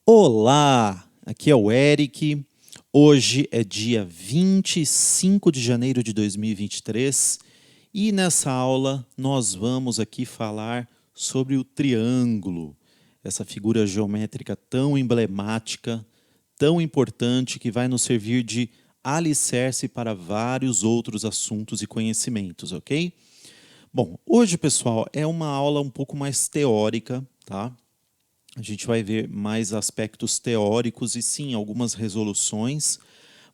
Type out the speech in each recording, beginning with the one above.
Olá, aqui é o Eric. Hoje é dia 25 de janeiro de 2023 e nessa aula nós vamos aqui falar sobre o triângulo, essa figura geométrica tão emblemática, tão importante que vai nos servir de alicerce para vários outros assuntos e conhecimentos, ok? Bom, hoje, pessoal, é uma aula um pouco mais teórica, tá? A gente vai ver mais aspectos teóricos e sim, algumas resoluções,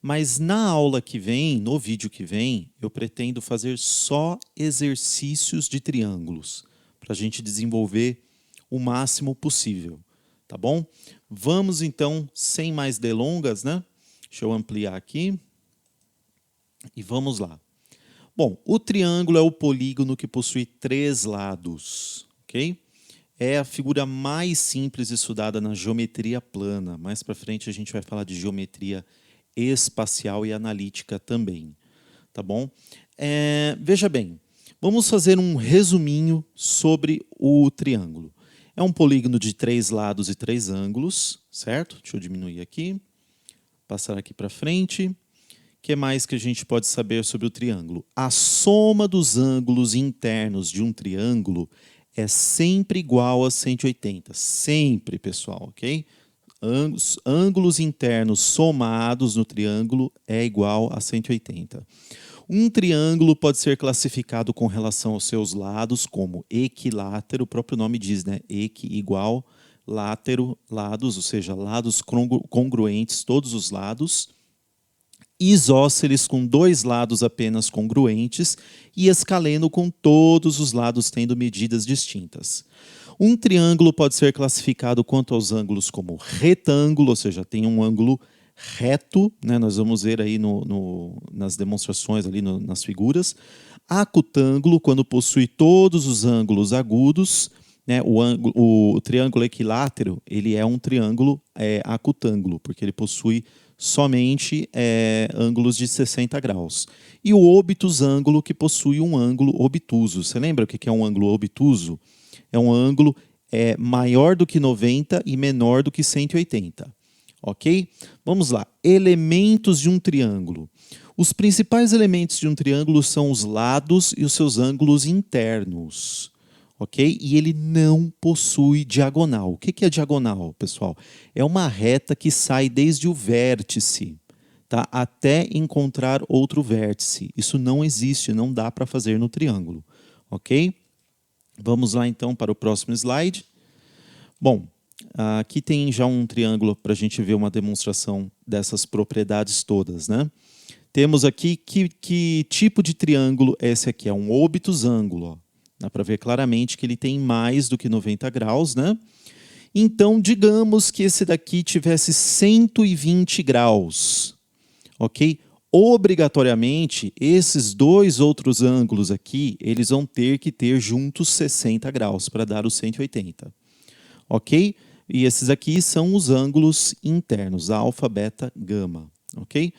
mas na aula que vem, no vídeo que vem, eu pretendo fazer só exercícios de triângulos, para a gente desenvolver o máximo possível, tá bom? Vamos então, sem mais delongas, né? Deixa eu ampliar aqui e vamos lá. Bom, o triângulo é o polígono que possui três lados, ok? É a figura mais simples estudada na geometria plana. Mais para frente a gente vai falar de geometria espacial e analítica também, tá bom? Veja bem, vamos fazer um resuminho sobre o triângulo. É um polígono de três lados e três ângulos, certo? Deixa eu diminuir aqui, passar aqui para frente. O que mais que a gente pode saber sobre o triângulo? A soma dos ângulos internos de um triângulo é sempre igual a 180. Sempre, pessoal, ok? Ângulos internos somados no triângulo é igual a 180. Um triângulo pode ser classificado com relação aos seus lados como equilátero, o próprio nome diz, né? Equi igual, látero, lados, ou seja, lados congruentes, todos os lados. Isósceles com dois lados apenas congruentes e escaleno com todos os lados tendo medidas distintas. Um triângulo pode ser classificado quanto aos ângulos como retângulo, ou seja, tem um ângulo reto, né? Nós vamos ver aí nas demonstrações, ali nas figuras. Acutângulo, quando possui todos os ângulos agudos, né? O triângulo equilátero, ele é um triângulo acutângulo, porque ele possui somente ângulos de 60 graus. E o obtusângulo, que possui um ângulo obtuso. Você lembra o que é um ângulo obtuso? É um ângulo maior do que 90 e menor do que 180. Ok? Vamos lá. Elementos de um triângulo. Os principais elementos de um triângulo são os lados e os seus ângulos internos. Ok? E ele não possui diagonal. O que é diagonal, pessoal? É uma reta que sai desde o vértice, tá? Até encontrar outro vértice. Isso não existe, não dá para fazer no triângulo. Ok? Vamos lá então para o próximo slide. Bom, aqui tem já um triângulo para a gente ver uma demonstração dessas propriedades todas, né? Temos aqui que tipo de triângulo é esse aqui? É um obtusângulo, ó. Dá para ver claramente que ele tem mais do que 90 graus, né? Então, digamos que esse daqui tivesse 120 graus, ok? Obrigatoriamente, esses dois outros ângulos aqui, eles vão ter que ter juntos 60 graus para dar os 180, ok? E esses aqui são os ângulos internos, alfa, beta, gama, ok?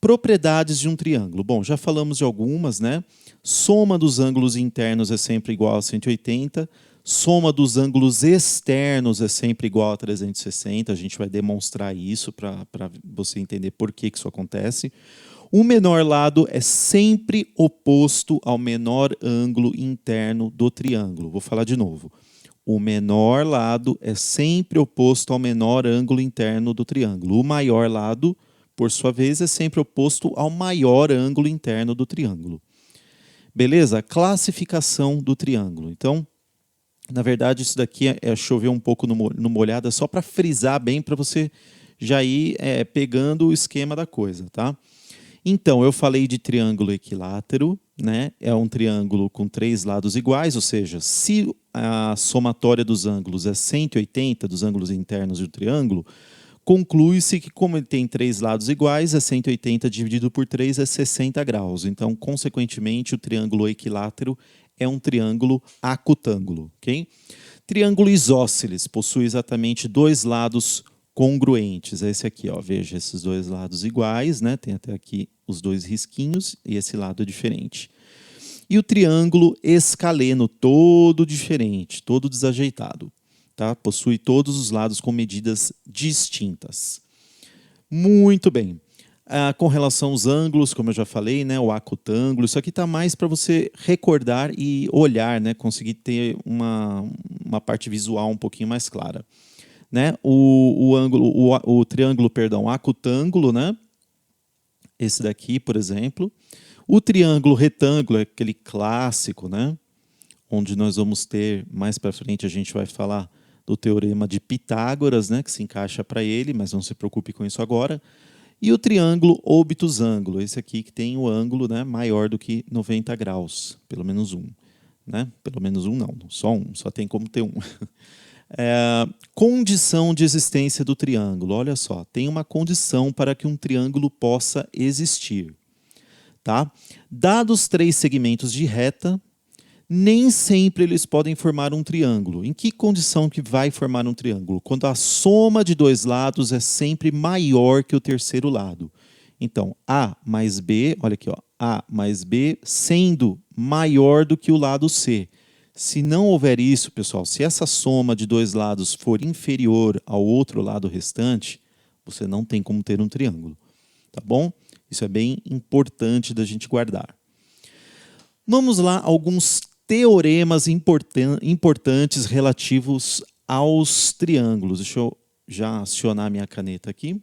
Propriedades de um triângulo. Bom, já falamos de algumas, né? Soma dos ângulos internos é sempre igual a 180. Soma dos ângulos externos é sempre igual a 360. A gente vai demonstrar isso para você entender por que isso acontece. O menor lado é sempre oposto ao menor ângulo interno do triângulo. Vou falar de novo. O menor lado é sempre oposto ao menor ângulo interno do triângulo. O maior lado, por sua vez, é sempre oposto ao maior ângulo interno do triângulo. Beleza? Classificação do triângulo. Então, na verdade, isso daqui é chover um pouco no molhado, é só para frisar bem, para você já ir pegando o esquema da coisa, tá? Então, eu falei de triângulo equilátero, né? É um triângulo com três lados iguais, ou seja, se a somatória dos ângulos é 180, dos ângulos internos do triângulo, conclui-se que, como ele tem três lados iguais, é 180 dividido por 3 é 60 graus. Então, consequentemente, o triângulo equilátero é um triângulo acutângulo. Okay? Triângulo isósceles possui exatamente dois lados congruentes. Esse aqui, ó, veja, esses dois lados iguais, né? Tem até aqui os dois risquinhos e esse lado é diferente. E o triângulo escaleno, todo diferente, todo desajeitado. tá? Possui todos os lados com medidas distintas. Muito bem. Com relação aos ângulos, como eu já falei, né, o acutângulo, isso aqui está mais para você recordar e olhar, né, conseguir ter uma parte visual um pouquinho mais clara. Né? O triângulo, perdão, acutângulo, né? Esse daqui, por exemplo. O triângulo retângulo é aquele clássico, né? Onde nós vamos ter, mais para frente a gente vai falar do teorema de Pitágoras, né? Que se encaixa para ele, mas não se preocupe com isso agora. E o triângulo obtusângulo, esse aqui que tem o ângulo, né, maior do que 90 graus, pelo menos um. Né? Pelo menos um não, só um, só tem como ter um. Condição de existência do triângulo. Olha só, tem uma condição para que um triângulo possa existir. Tá? Dados 3 segmentos de reta, nem sempre eles podem formar um triângulo. Em que condição que vai formar um triângulo? Quando a soma de dois lados é sempre maior que o terceiro lado. Então, A mais B, olha aqui, ó, A mais B sendo maior do que o lado C. Se não houver isso, pessoal, se essa soma de dois lados for inferior ao outro lado restante, você não tem como ter um triângulo. Tá bom? Isso é bem importante da gente guardar. Vamos lá, alguns teoremas importantes relativos aos triângulos. Deixa eu já acionar minha caneta aqui.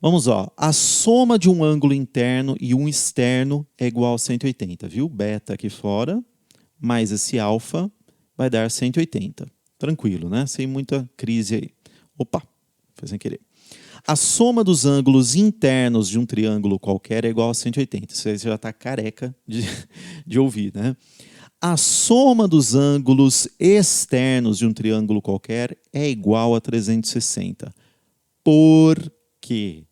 Vamos lá. A soma de um ângulo interno e um externo é igual a 180, viu? Beta aqui fora, mais esse alfa, vai dar 180. Tranquilo, né? Sem muita crise aí. Opa, foi sem querer. A soma dos ângulos internos de um triângulo qualquer é igual a 180. Isso aí você já está careca de ouvir, né? A soma dos ângulos externos de um triângulo qualquer é igual a 360. Por quê?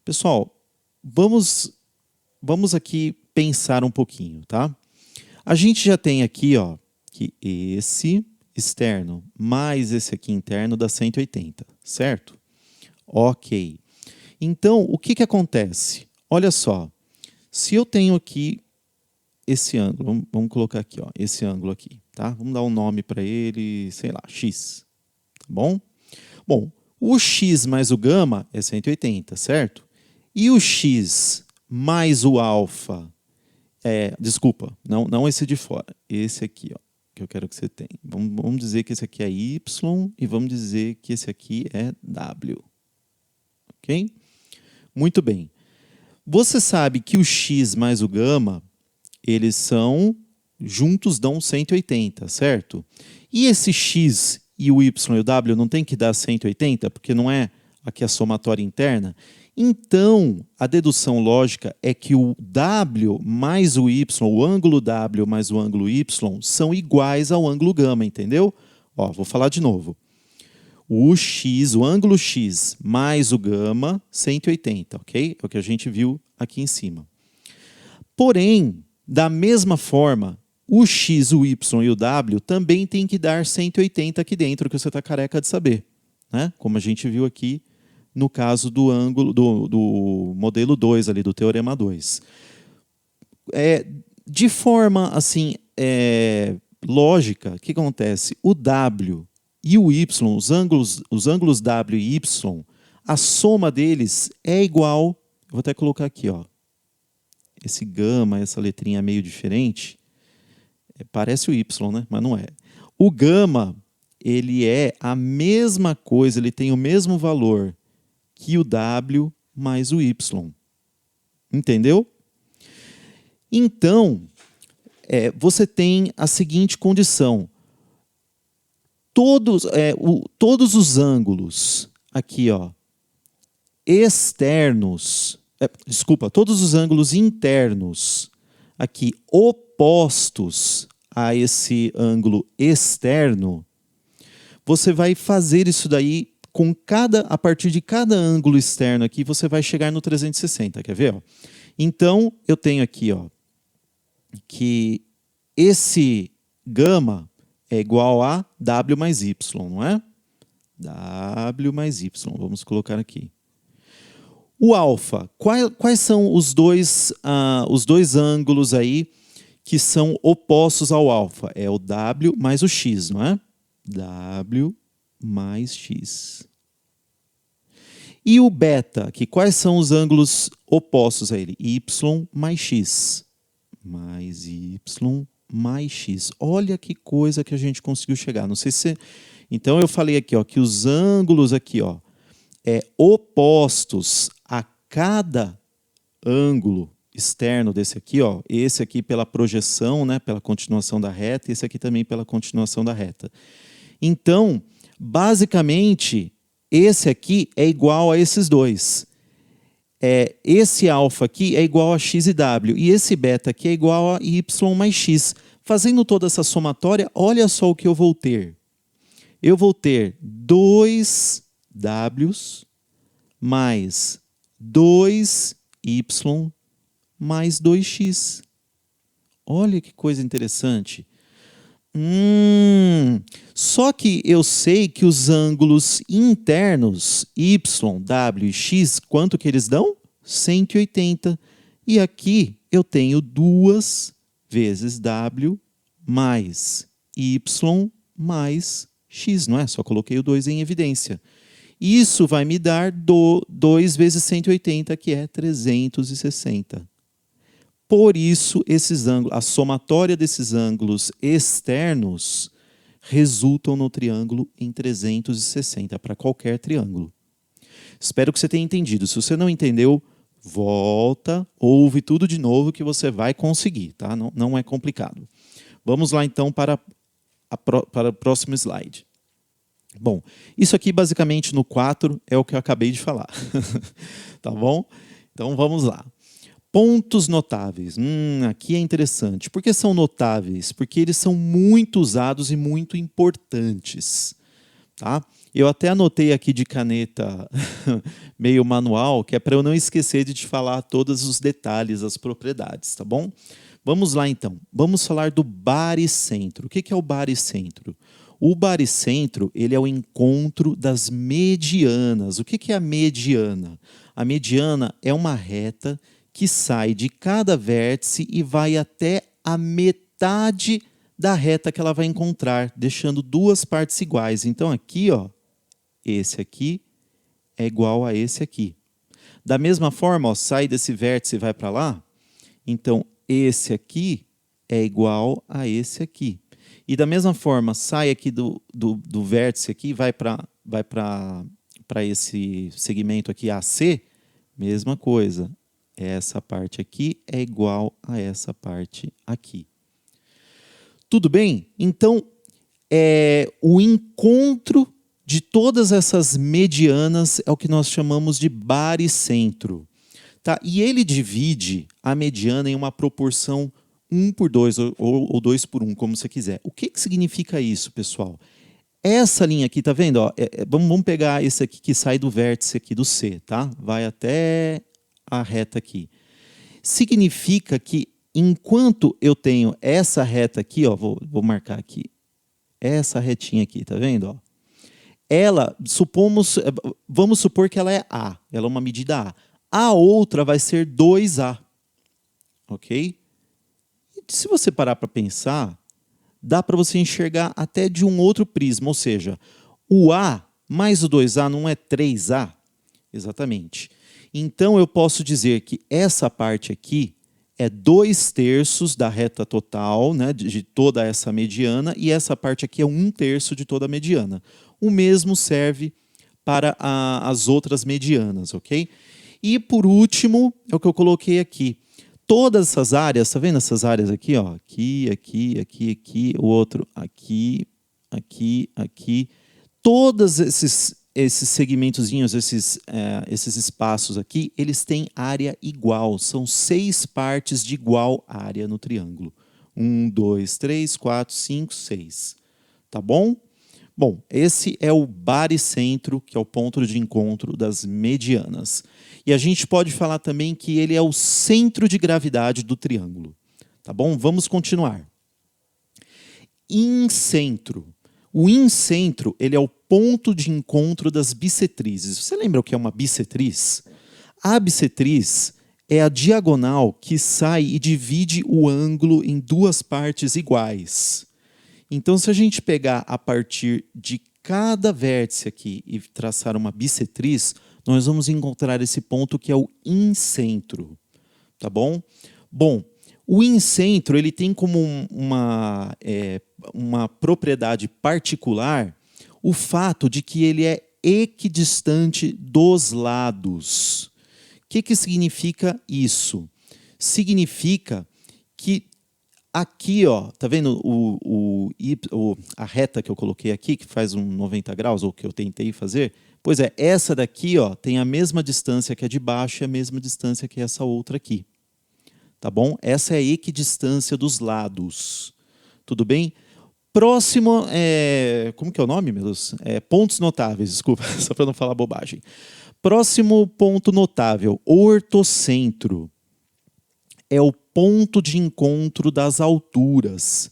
Pessoal, vamos aqui pensar um pouquinho, tá? A gente já tem aqui, ó, que esse externo mais esse aqui interno dá 180, certo? Ok. Então, o que acontece? Olha só, se eu tenho aqui esse ângulo, vamos colocar aqui, ó, esse ângulo aqui, tá? Vamos dar um nome para ele, sei lá, x, tá bom? Bom, o x mais o gama é 180, certo? E o x mais o alfa, desculpa, não esse de fora, esse aqui, ó, que eu quero que você tenha. Vamos dizer que esse aqui é y e vamos dizer que esse aqui é w. Ok? Muito bem. Você sabe que o x mais o gama, eles são, juntos dão 180, certo? E esse x e o y e o w não tem que dar 180, porque não é aqui a somatória interna? Então, a dedução lógica é que o w mais o y, o ângulo w mais o ângulo y, são iguais ao ângulo gama, entendeu? Ó, vou falar de novo. O x, o ângulo x mais o gama, 180, ok? É o que a gente viu aqui em cima. Porém, da mesma forma, o x, o y e o w também tem que dar 180 aqui dentro, que você está careca de saber, né? Como a gente viu aqui no caso do ângulo do modelo 2 ali, do teorema 2. De forma assim, lógica, o que acontece? O w e o y, os ângulos w e y, a soma deles é igual, eu vou até colocar aqui, ó, esse gama, essa letrinha meio diferente, parece o y, né? Mas não é. O gama, ele é a mesma coisa, ele tem o mesmo valor que o w mais o y. Entendeu? Então, você tem a seguinte condição. Todos os ângulos aqui, ó, externos, todos os ângulos internos aqui opostos a esse ângulo externo, você vai fazer isso daí a partir de cada ângulo externo aqui, você vai chegar no 360, quer ver? Ó? Então, eu tenho aqui, ó, que esse gama é igual a w mais y, não é? W mais y, vamos colocar aqui. O alfa, quais são os dois ângulos aí que são opostos ao alfa? É o w mais o x, não é? W mais X. E o beta, que quais são os ângulos opostos a ele? Y mais X. Mais Y mais X. Olha que coisa que a gente conseguiu chegar. Não sei se... Então, eu falei aqui, ó, que os ângulos aqui, ó, opostos a cada ângulo externo desse aqui, ó, esse aqui pela projeção, né, pela continuação da reta, e esse aqui também pela continuação da reta. Então, basicamente, esse aqui é igual a esses dois. Esse alfa aqui é igual a x e w, e esse beta aqui é igual a y mais x. Fazendo toda essa somatória, olha só o que eu vou ter. Eu vou ter 2w mais 2y mais 2x. Olha que coisa interessante. Só que eu sei que os ângulos internos, y, w e x, quanto que eles dão? 180. E aqui eu tenho 2 vezes w mais y mais x, não é? Só coloquei o 2 em evidência. Isso vai me dar 2 vezes 180, que é 360. Por isso, esses ângulos, a somatória desses ângulos externos resultam no triângulo em 360, para qualquer triângulo. Espero que você tenha entendido. Se você não entendeu, volta, ouve tudo de novo que você vai conseguir, tá? Não é complicado. Vamos lá, então, para o próximo slide. Bom, isso aqui, basicamente, no 4, é o que eu acabei de falar. Tá bom? Então, vamos lá. Pontos notáveis. Aqui é interessante. Por que são notáveis? Porque eles são muito usados e muito importantes. Tá? Eu até anotei aqui de caneta meio manual, que é para eu não esquecer de te falar todos os detalhes, as propriedades, tá bom? Vamos lá, então. Vamos falar do baricentro. O que é o baricentro? O baricentro, ele é o encontro das medianas. O que é a mediana? A mediana é uma reta que sai de cada vértice e vai até a metade da reta que ela vai encontrar, deixando duas partes iguais. Então, aqui, ó, esse aqui é igual a esse aqui. Da mesma forma, ó, sai desse vértice e vai para lá. Então, esse aqui é igual a esse aqui. E da mesma forma, sai aqui do vértice aqui e vai para esse segmento aqui AC, mesma coisa. Essa parte aqui é igual a essa parte aqui. Tudo bem? Então, o encontro de todas essas medianas é o que nós chamamos de baricentro. Tá? E ele divide a mediana em uma proporção 1/2 ou 2/1, como você quiser. O que significa isso, pessoal? Essa linha aqui, tá vendo? Ó, vamos pegar esse aqui que sai do vértice aqui do C, tá? Vai até a reta aqui. Significa que enquanto eu tenho essa reta aqui, ó, vou marcar aqui, essa retinha aqui, tá vendo? Ó? Ela, vamos supor que ela é A, ela é uma medida A. A outra vai ser 2A, ok? E se você parar para pensar, dá para você enxergar até de um outro prisma, ou seja, o A mais o 2A não é 3A? Exatamente. Então, eu posso dizer que essa parte aqui é 2/3 da reta total, né, de toda essa mediana, e essa parte aqui é 1/3 de toda a mediana. O mesmo serve para as outras medianas, ok? E, por último, é o que eu coloquei aqui. Todas essas áreas, tá vendo essas áreas aqui? Ó? Aqui, aqui, aqui, aqui, o outro aqui, aqui, aqui. Todos esses segmentozinhos, esses espaços aqui, eles têm área igual. São 6 partes de igual área no triângulo. 1, 2, 3, 4, 5, 6. Tá bom? Bom, esse é o baricentro, que é o ponto de encontro das medianas. E a gente pode falar também que ele é o centro de gravidade do triângulo. Tá bom? Vamos continuar. Incentro. O incentro, ele é o ponto de encontro das bissetrizes. Você lembra o que é uma bissetriz? A bissetriz é a diagonal que sai e divide o ângulo em duas partes iguais. Então, se a gente pegar a partir de cada vértice aqui e traçar uma bissetriz, nós vamos encontrar esse ponto que é o incentro, tá bom? Bom, o incentro ele tem como uma propriedade particular o fato de que ele é equidistante dos lados. O que significa isso? Significa que aqui, ó, tá vendo a reta que eu coloquei aqui, que faz um 90 graus, ou que eu tentei fazer? Pois é, essa daqui, ó, tem a mesma distância que a de baixo e a mesma distância que essa outra aqui. Tá bom? Essa é a equidistância dos lados. Tudo bem? Próximo, como que é o nome, meu Deus? Pontos notáveis, desculpa, só para não falar bobagem. Próximo ponto notável, ortocentro. É o ponto de encontro das alturas.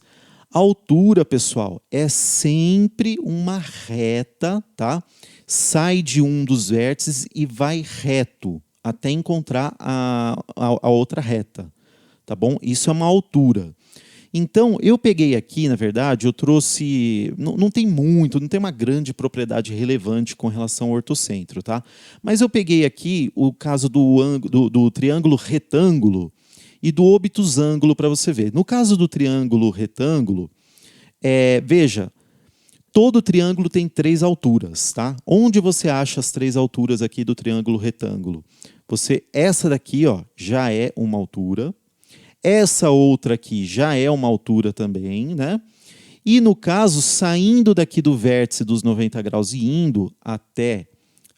A altura, pessoal, é sempre uma reta, tá? Sai de um dos vértices e vai reto até encontrar a outra reta, tá bom? Isso é uma altura. Então, eu peguei aqui, na verdade, eu trouxe... Não tem uma grande propriedade relevante com relação ao ortocentro, tá? Mas eu peguei aqui o caso do triângulo retângulo e do obtusângulo para você ver. No caso do triângulo retângulo, veja, todo triângulo tem 3 alturas, tá? Onde você acha as 3 alturas aqui do triângulo retângulo? Essa daqui, ó, já é uma altura. Essa outra aqui já é uma altura também, né? E no caso, saindo daqui do vértice dos 90 graus e indo até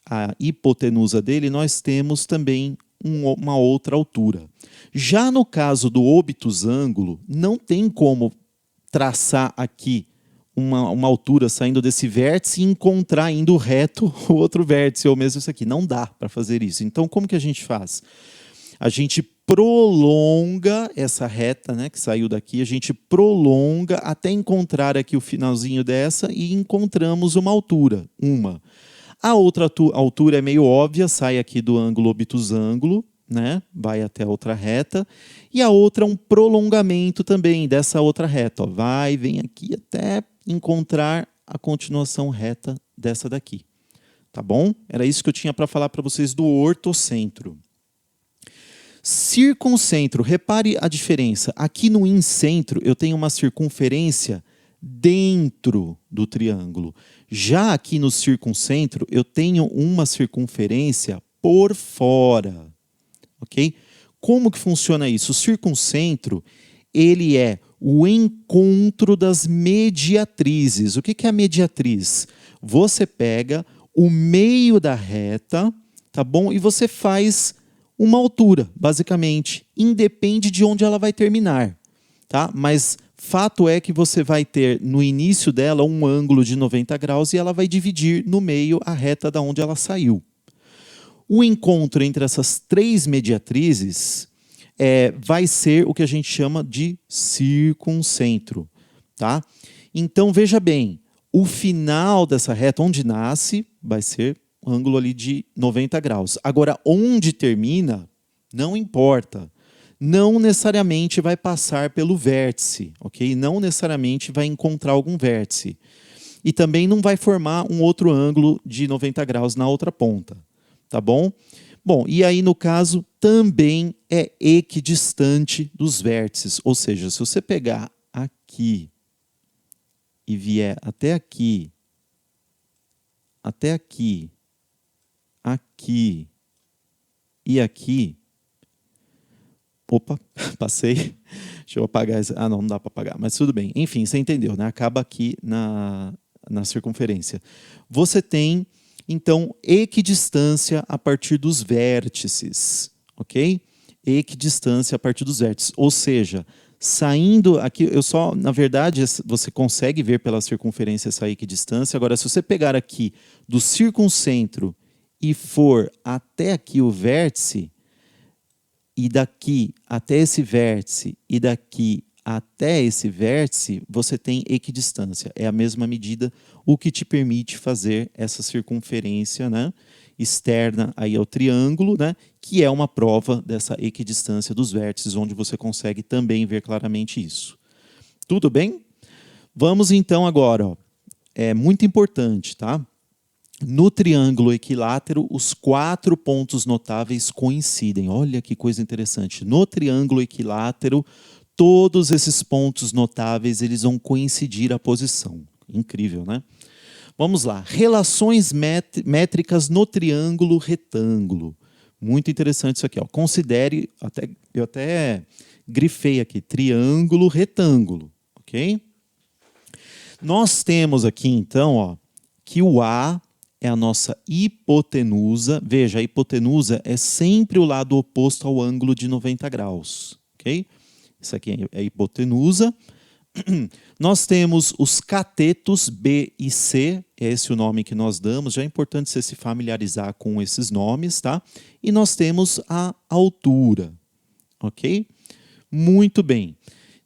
a hipotenusa dele, nós temos também uma outra altura. Já no caso do obtusângulo, não tem como traçar aqui uma altura saindo desse vértice e encontrar indo reto o outro vértice, ou mesmo isso aqui. Não dá para fazer isso. Então, como que a gente faz? A gente prolonga essa reta, né, que saiu daqui, a gente prolonga até encontrar aqui o finalzinho dessa e encontramos uma altura, A outra altura é meio óbvia, sai aqui do ângulo obtusângulo, né, vai até a outra reta, e a outra é um prolongamento também dessa outra reta, ó, vem aqui até encontrar a continuação reta dessa daqui, tá bom? Era isso que eu tinha para falar para vocês do ortocentro. Circuncentro, repare a diferença. Aqui no incentro eu tenho uma circunferência dentro do triângulo. Já aqui no circuncentro eu tenho uma circunferência por fora. Ok? Como que funciona isso? O circuncentro, ele é o encontro das mediatrizes. O que é a mediatriz? Você pega o meio da reta, tá bom? E você faz uma altura, basicamente. Independe de onde ela vai terminar, tá? Mas fato é que você vai ter no início dela um ângulo de 90 graus e ela vai dividir no meio a reta da onde ela saiu. O encontro entre essas 3 mediatrizes vai ser o que a gente chama de circuncentro, tá? Então, veja bem, o final dessa reta, onde nasce, vai ser um ângulo ali de 90 graus. Agora, onde termina, não importa. Não necessariamente vai passar pelo vértice, ok? Não necessariamente vai encontrar algum vértice. E também não vai formar um outro ângulo de 90 graus na outra ponta, tá bom? Bom, e aí no caso também é equidistante dos vértices, ou seja, se você pegar aqui e vier até aqui, aqui e aqui. Opa, passei. Deixa eu apagar. Não dá para apagar, mas tudo bem. Enfim, você entendeu, né? Acaba aqui na circunferência. Você tem, então, equidistância a partir dos vértices, ok? Equidistância a partir dos vértices. Ou seja, saindo aqui, na verdade, você consegue ver pela circunferência essa equidistância. Agora, se você pegar aqui do circuncentro e for até aqui o vértice, e daqui até esse vértice, e daqui até esse vértice, você tem equidistância. É a mesma medida, o que te permite fazer essa circunferência, né, externa aí ao triângulo, né, que é uma prova dessa equidistância dos vértices, onde você consegue também ver claramente isso. Tudo bem? Vamos então agora, ó, é muito importante, tá? No triângulo equilátero, os 4 pontos notáveis coincidem. Olha que coisa interessante. No triângulo equilátero, todos esses pontos notáveis eles vão coincidir a posição. Incrível, né? Vamos lá. Relações métricas no triângulo retângulo. Muito interessante isso aqui. Ó. Considere, eu até grifei aqui, triângulo retângulo. Ok? Nós temos aqui, então, ó, que o A é a nossa hipotenusa. Veja, a hipotenusa é sempre o lado oposto ao ângulo de 90 graus. Ok? Isso aqui é a hipotenusa. Nós temos os catetos B e C, esse é o nome que nós damos, já é importante você se familiarizar com esses nomes, tá? E nós temos a altura, ok? Muito bem.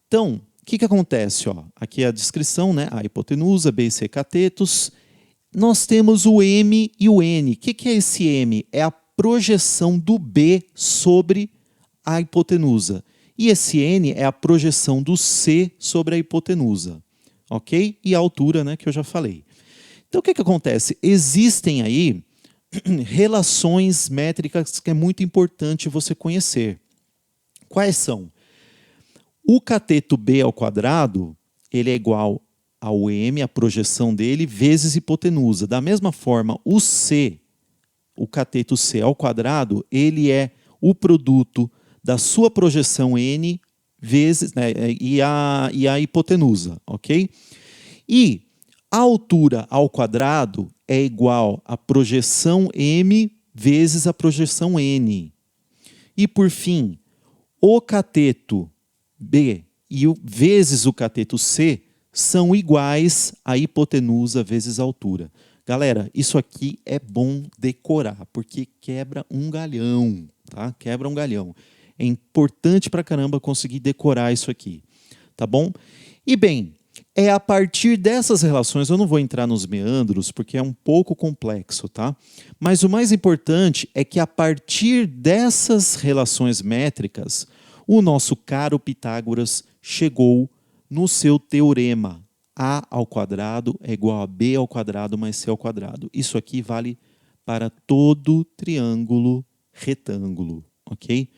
Então, o que acontece? Ó? Aqui é a descrição, né? A hipotenusa, B e C catetos. Nós temos o M e o N. O que é esse M? É a projeção do B sobre a hipotenusa. E esse N é a projeção do C sobre a hipotenusa. Ok? E a altura, né, que eu já falei. Então, o que acontece? Existem aí relações métricas que é muito importante você conhecer. Quais são? O cateto B ao quadrado, ele é igual ao M, a projeção dele, vezes hipotenusa. Da mesma forma, o C, o cateto C ao quadrado, ele é o produto da sua projeção N vezes, né, e a hipotenusa, ok? E a altura ao quadrado é igual à projeção M vezes a projeção N. E, por fim, o cateto B vezes o cateto C são iguais à hipotenusa vezes a altura. Galera, isso aqui é bom decorar, porque quebra um galhão, tá? Quebra um galhão. É importante pra caramba conseguir decorar isso aqui, tá bom? E bem, é a partir dessas relações, eu não vou entrar nos meandros, porque é um pouco complexo, tá? Mas o mais importante é que a partir dessas relações métricas, o nosso caro Pitágoras chegou no seu teorema. A ao quadrado é igual a B ao quadrado mais C ao quadrado. Isso aqui vale para todo triângulo retângulo, ok?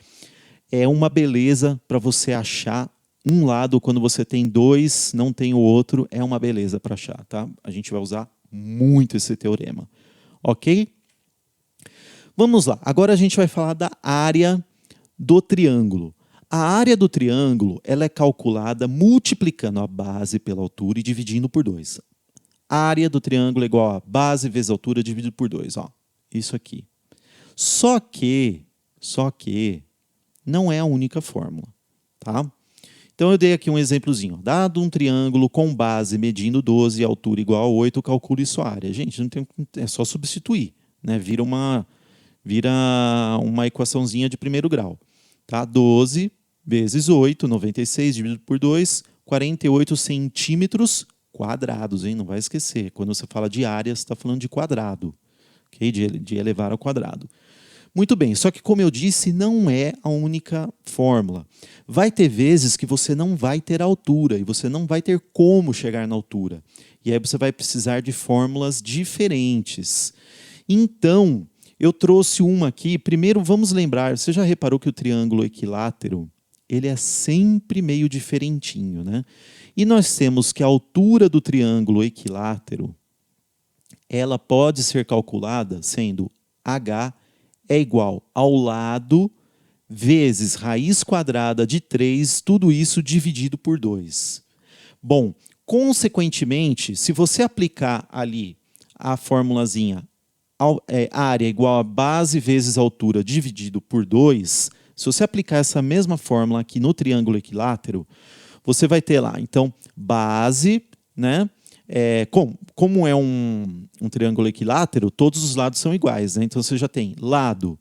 É uma beleza para você achar um lado, quando você tem dois, não tem o outro, é uma beleza para achar, tá? A gente vai usar muito esse teorema, ok? Vamos lá, agora a gente vai falar da área do triângulo. A área do triângulo ela é calculada multiplicando a base pela altura e dividindo por 2. A área do triângulo é igual a base vezes altura dividido por 2. Ó, isso aqui. Só que não é a única fórmula. Tá? Então eu dei aqui um exemplozinho. Dado um triângulo com base medindo 12 e altura igual a 8, calcule sua área. Gente, não tem, é só substituir. Né? Vira uma equaçãozinha de primeiro grau. Tá? 12 vezes 8, 96 dividido por 2, 48 centímetros quadrados. Hein? Não vai esquecer. Quando você fala de área, você está falando de quadrado. Okay? De elevar ao quadrado. Muito bem, só que como eu disse, não é a única fórmula. Vai ter vezes que você não vai ter altura e você não vai ter como chegar na altura. E aí você vai precisar de fórmulas diferentes. Então, eu trouxe uma aqui. Primeiro, vamos lembrar, você já reparou que o triângulo equilátero, ele é sempre meio diferentinho, né? E nós temos que a altura do triângulo equilátero, ela pode ser calculada sendo h é igual ao lado vezes raiz quadrada de 3, tudo isso dividido por 2. Bom, consequentemente, se você aplicar ali a formulazinha área igual a base vezes altura dividido por 2, se você aplicar essa mesma fórmula aqui no triângulo equilátero, você vai ter lá, então, base, né? Como é um triângulo equilátero, todos os lados são iguais, né? Então você já tem lado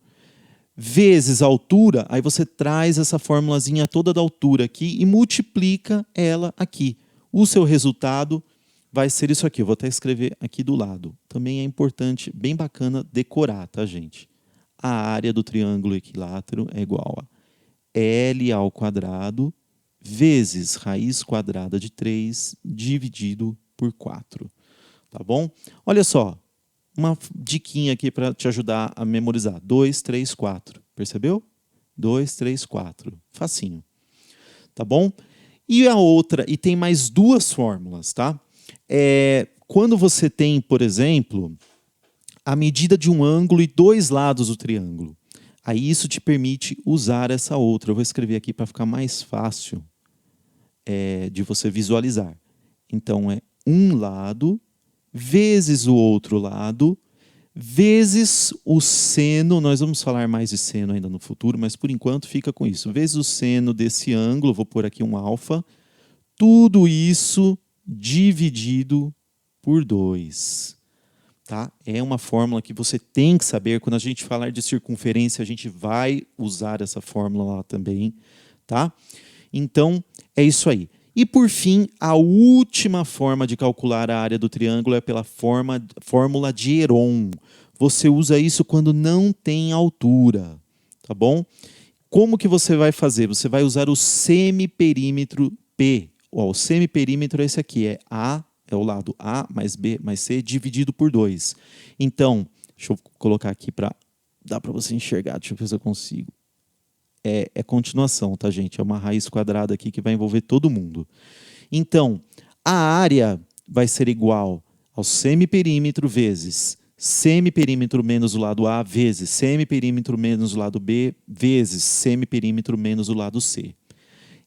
vezes altura, aí você traz essa formulazinha toda da altura aqui e multiplica ela aqui. O seu resultado vai ser isso aqui. Eu vou até escrever aqui do lado. Também é importante, bem bacana, decorar, tá, gente? A área do triângulo equilátero é igual a L ao quadrado vezes raiz quadrada de 3 dividido por 4. Tá bom? Olha só, uma diquinha aqui para te ajudar a memorizar. 2, 3, 4. Percebeu? 2, 3, 4. Facinho. Tá bom? E a outra, e tem mais duas fórmulas, tá? Quando você tem, por exemplo, a medida de um ângulo e dois lados do triângulo. Aí isso te permite usar essa outra. Eu vou escrever aqui para ficar mais fácil de você visualizar. Então, é um lado vezes o outro lado, vezes o seno, nós vamos falar mais de seno ainda no futuro, mas por enquanto fica com isso, vezes o seno desse ângulo, vou pôr aqui um alfa, tudo isso dividido por 2. Tá? É uma fórmula que você tem que saber, quando a gente falar de circunferência, a gente vai usar essa fórmula lá também. Tá? Então, é isso aí. E, por fim, a última forma de calcular a área do triângulo é pela fórmula de Heron. Você usa isso quando não tem altura, tá bom? Como que você vai fazer? Você vai usar o semiperímetro P. Ó, o semiperímetro é esse aqui, é A, é o lado A mais B mais C dividido por 2. Então, deixa eu colocar aqui para dar para você enxergar, deixa eu ver se eu consigo. É continuação, tá, gente? É uma raiz quadrada aqui que vai envolver todo mundo. Então, a área vai ser igual ao semiperímetro vezes semiperímetro menos o lado A vezes semiperímetro menos o lado B vezes semiperímetro menos o lado C.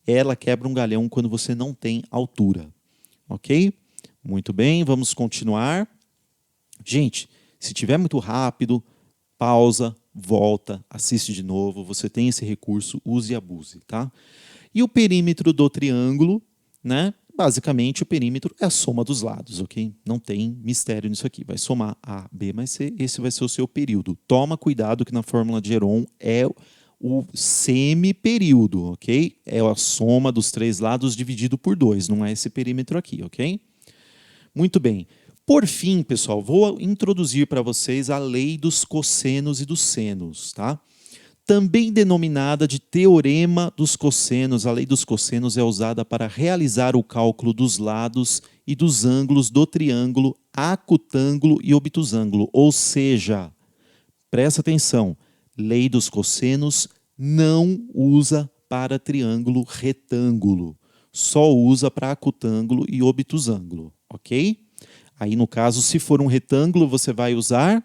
Ela quebra um galhão quando você não tem altura. Ok? Muito bem, vamos continuar. Gente, se tiver muito rápido, pausa, volta, assiste de novo. Você tem esse recurso, use e abuse, tá? E o perímetro do triângulo, né? Basicamente, o perímetro é a soma dos lados, ok? Não tem mistério nisso aqui. Vai somar A, B mais C, esse vai ser o seu período. Toma cuidado que na fórmula de Heron é o semiperíodo, ok? É a soma dos três lados dividido por 2, não é esse perímetro aqui, ok? Muito bem. Por fim, pessoal, vou introduzir para vocês a lei dos cossenos e dos senos, tá? Também denominada de teorema dos cossenos, a lei dos cossenos é usada para realizar o cálculo dos lados e dos ângulos do triângulo acutângulo e obtusângulo, ou seja, presta atenção, lei dos cossenos não usa para triângulo retângulo, só usa para acutângulo e obtusângulo, ok? Aí, no caso, se for um retângulo, você vai usar,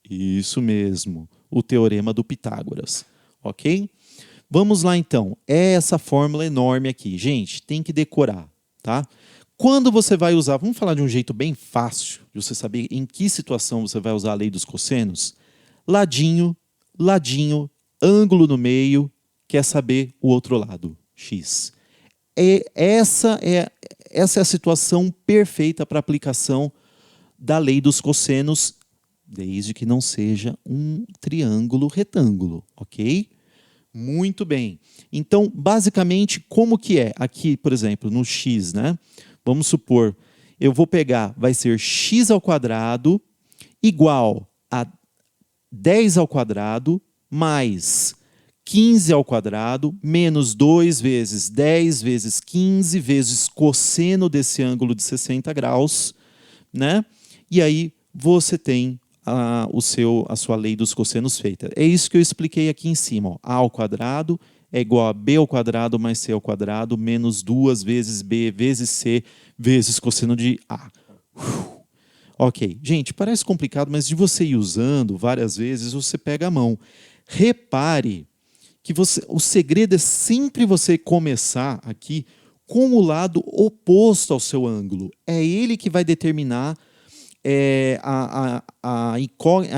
isso mesmo, o teorema do Pitágoras, ok? Vamos lá, então. É essa fórmula enorme aqui. Gente, tem que decorar, tá? Quando você vai usar, vamos falar de um jeito bem fácil, de você saber em que situação você vai usar a lei dos cossenos. Ladinho, ladinho, ângulo no meio, quer saber o outro lado, x. Essa é a situação perfeita para aplicação da lei dos cossenos, desde que não seja um triângulo retângulo, ok? Muito bem. Então, basicamente, como que é? Aqui, por exemplo, no x, né? Vamos supor, eu vou pegar, vai ser x ao quadrado igual a 10 ao quadrado mais 15 ao quadrado menos 2 vezes 10 vezes 15 vezes cosseno desse ângulo de 60 graus, né? E aí você tem a sua lei dos cossenos feita. É isso que eu expliquei aqui em cima. Ó. A ao quadrado é igual a b ao quadrado mais c ao quadrado menos 2 vezes b vezes c vezes cosseno de a. Ok. Gente, parece complicado, mas de você ir usando várias vezes, você pega a mão. Repare que o segredo é sempre você começar aqui com o lado oposto ao seu ângulo. É ele que vai determinar a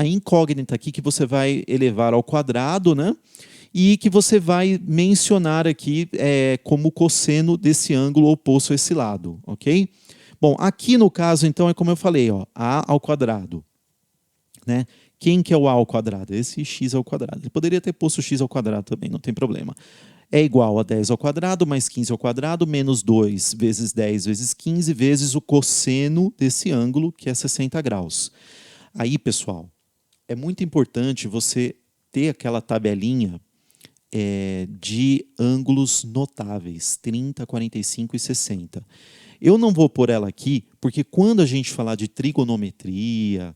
incógnita aqui que você vai elevar ao quadrado, né? E que você vai mencionar aqui como cosseno desse ângulo oposto a esse lado, ok? Bom, aqui no caso, então, é como eu falei, ó, a ao quadrado, né? Quem que é o a ao quadrado? Esse x ao quadrado. Ele poderia ter posto x ao quadrado também, não tem problema. É igual a 10 ao quadrado mais 15 ao quadrado menos 2 vezes 10 vezes 15 vezes o cosseno desse ângulo, que é 60 graus. Aí, pessoal, é muito importante você ter aquela tabelinha de ângulos notáveis, 30, 45 e 60. Eu não vou pôr ela aqui, porque quando a gente falar de trigonometria,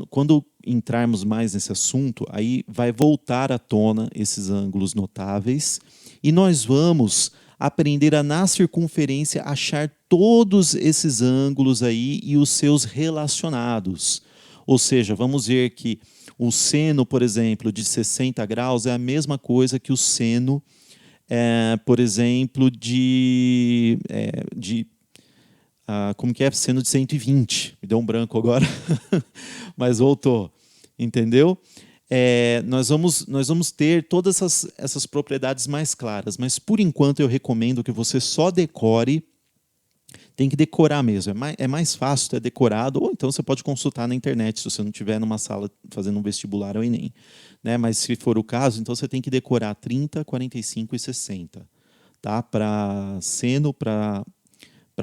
quando entrarmos mais nesse assunto, aí vai voltar à tona esses ângulos notáveis e nós vamos aprender a, na circunferência, achar todos esses ângulos aí e os seus relacionados. Ou seja, vamos ver que o seno, por exemplo, de 60 graus é a mesma coisa que o seno, por exemplo, como que é? Seno de 120. Me deu um branco agora, mas voltou. Entendeu? Nós vamos ter todas essas propriedades mais claras, mas por enquanto eu recomendo que você só decore. Tem que decorar mesmo, é mais fácil ter decorado, ou então você pode consultar na internet, se você não estiver numa sala fazendo um vestibular ou Enem. Né? Mas se for o caso, então você tem que decorar 30, 45 e 60. Tá? Para seno, para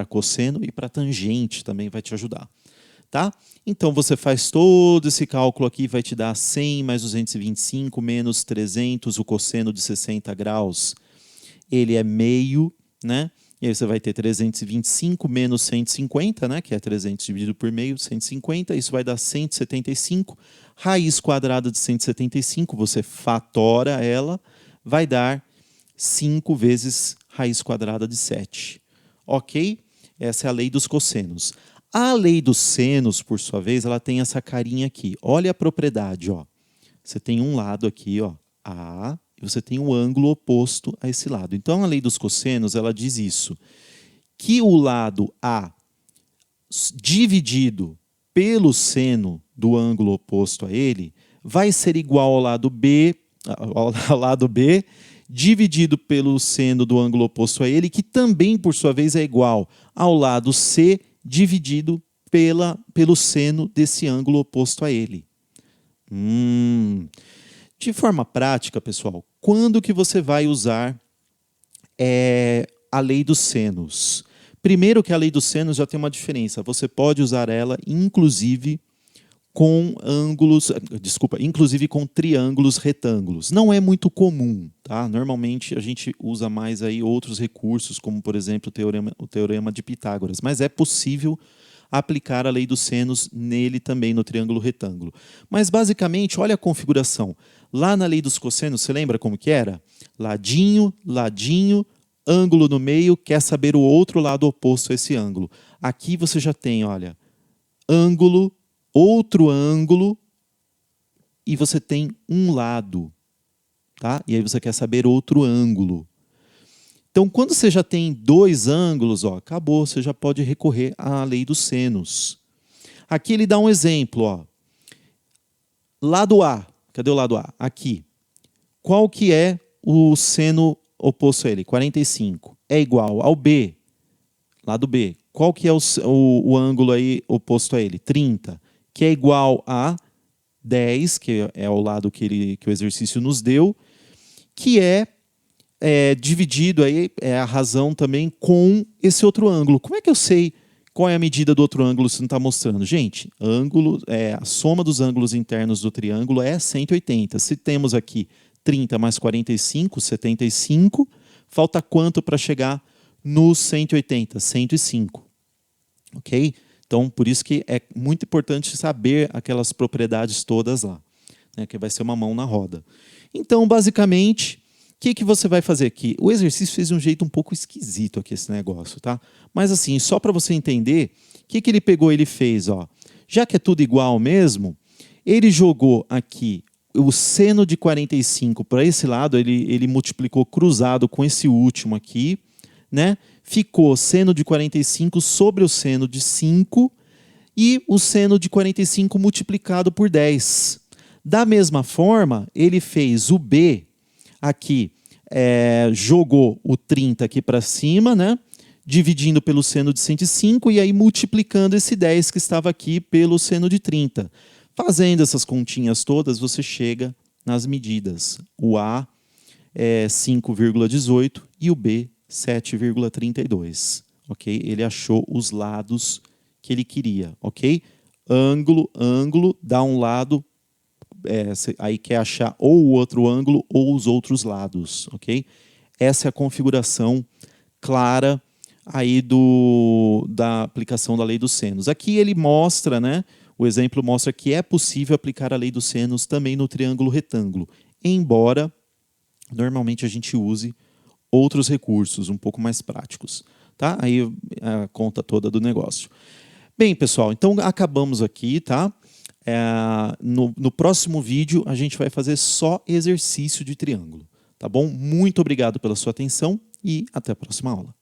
cosseno e para tangente também vai te ajudar. Tá? Então você faz todo esse cálculo aqui, vai te dar 100 mais 225 menos 300, o cosseno de 60 graus, ele é meio, né? E aí você vai ter 325 menos 150, né? Que é 300 dividido por meio, 150, isso vai dar 175. Raiz quadrada de 175, você fatora ela, vai dar 5 vezes raiz quadrada de 7. Ok? Essa é a lei dos cossenos. A lei dos senos, por sua vez, ela tem essa carinha aqui. Olha a propriedade, ó. Você tem um lado aqui, ó, A, e você tem um ângulo oposto a esse lado. Então, a lei dos cossenos, ela diz isso, que o lado A dividido pelo seno do ângulo oposto a ele vai ser igual ao lado B dividido pelo seno do ângulo oposto a ele, que também, por sua vez, é igual ao lado C dividido pelo seno desse ângulo oposto a ele. De forma prática, pessoal, quando que você vai usar a lei dos senos? Primeiro que a lei dos senos já tem uma diferença. Você pode usar ela, inclusive, inclusive com triângulos retângulos. Não é muito comum, tá? Normalmente a gente usa mais aí outros recursos, como por exemplo o teorema de Pitágoras, mas é possível aplicar a lei dos senos nele também, no triângulo retângulo. Mas basicamente, olha a configuração. Lá na lei dos cossenos, você lembra como que era? Ladinho, ladinho, ângulo no meio, quer saber o outro lado oposto a esse ângulo. Aqui você já tem, olha, ângulo, outro ângulo, e você tem um lado. Tá? E aí você quer saber outro ângulo. Então, quando você já tem dois ângulos, ó, acabou, você já pode recorrer à lei dos senos. Aqui ele dá um exemplo. Ó. Lado A. Cadê o lado A? Aqui. Qual que é o seno oposto a ele? 45. É igual ao B. Lado B. Qual que é o ângulo aí oposto a ele? 30. Que é igual a 10, que é o lado que o exercício nos deu, que é dividido, aí, é a razão também, com esse outro ângulo. Como é que eu sei qual é a medida do outro ângulo se não está mostrando? Gente, a soma dos ângulos internos do triângulo é 180. Se temos aqui 30 mais 45, 75, falta quanto para chegar no 180? 105. Ok? Então, por isso que é muito importante saber aquelas propriedades todas lá, né, que vai ser uma mão na roda. Então, basicamente, o que você vai fazer aqui? O exercício fez de um jeito um pouco esquisito aqui esse negócio, tá? Mas assim, só para você entender, o que ele pegou e ele fez? Ó, já que é tudo igual mesmo, ele jogou aqui o seno de 45 para esse lado, ele multiplicou cruzado com esse último aqui, né? Ficou seno de 45 sobre o seno de 5 e o seno de 45 multiplicado por 10. Da mesma forma, ele fez o B aqui, jogou o 30 aqui para cima, né? Dividindo pelo seno de 105 e aí multiplicando esse 10 que estava aqui pelo seno de 30. Fazendo essas continhas todas, você chega nas medidas. O A é 5,18 e o B 7,32. Ok? Ele achou os lados que ele queria. Ok? Ângulo, ângulo, dá um lado, você aí quer achar ou o outro ângulo ou os outros lados, ok? Essa é a configuração clara aí da aplicação da lei dos senos. Aqui ele mostra, né, o exemplo mostra que é possível aplicar a lei dos senos também no triângulo retângulo, embora normalmente a gente use outros recursos um pouco mais práticos. Tá? Aí a conta toda do negócio. Bem, pessoal, então acabamos aqui, tá? No próximo vídeo a gente vai fazer só exercício de triângulo, tá bom? Muito obrigado pela sua atenção e até a próxima aula.